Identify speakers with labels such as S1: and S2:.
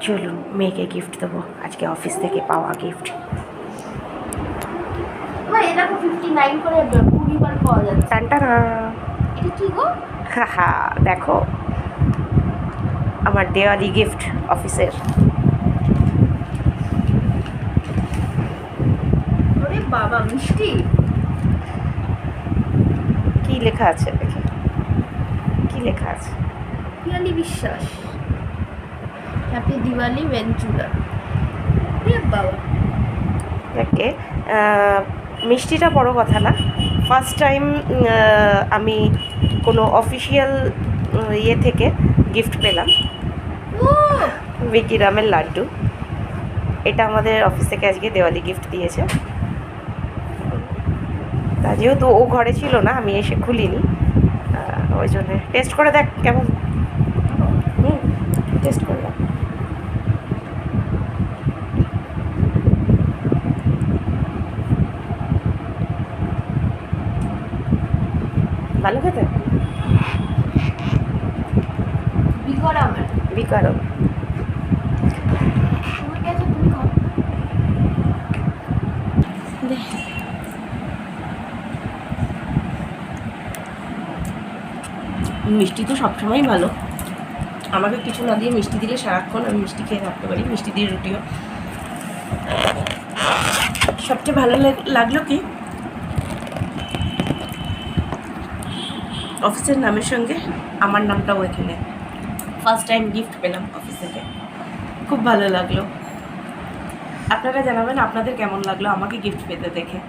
S1: চলুন মেয়েকে গিফট দেবো, আজকে অফিস থেকে পাওয়া গিফট।
S2: এটা 59 করে 20 বার পাওয়া যাচ্ছে।
S1: টানটানা,
S2: এটা কি গো?
S1: হা দেখো আমার দেওয়ালি গিফট অফিসের।
S2: ওরে বাবা, মিষ্টি।
S1: কি লেখা আছে দেখি, কি লেখা আছে?
S2: পিয়ালি বিশ্বাস, হ্যাপি দিওয়ালি ভেঞ্চুরা। ওরে বাবা,
S1: ওকে, মিষ্টিটা বড় কথা না, ফার্স্ট টাইম আমি কোনো অফিসিয়াল ইয়ে থেকে গিফট পেলাম।
S2: ও
S1: বিকিরামের লাড্ডু, এটা আমাদের অফিস থেকে আজকে দেওয়ালি গিফট দিয়েছে। তা যেহেতু ও ঘরে ছিল না, আমি এসে খুলিনি, ওই জন্যে টেস্ট করে দেখ কেমন। টেস্ট করে দেখ। ভালো খেতে?
S2: বিকরামের।
S1: বিকারম।
S2: তুমি গেছো, তুমি খাও।
S1: মিষ্টি তো সবসময়ই ভালো, আমাকে কিছু না দিয়ে মিষ্টি দিলে সারাক্ষণ আমি মিষ্টি খেয়ে থাকতে পারি, মিষ্টি দিয়ে রুটিও। সবচেয়ে ভালো লাগলো কি, অফিসের নামের সঙ্গে আমার নামটাও এখানে। ফার্স্ট টাইম গিফট পেলাম অফিস থেকে, খুব ভালো লাগলো। আপনারা জানাবেন আপনাদের কেমন লাগলো আমাকে গিফট পেতে দেখে।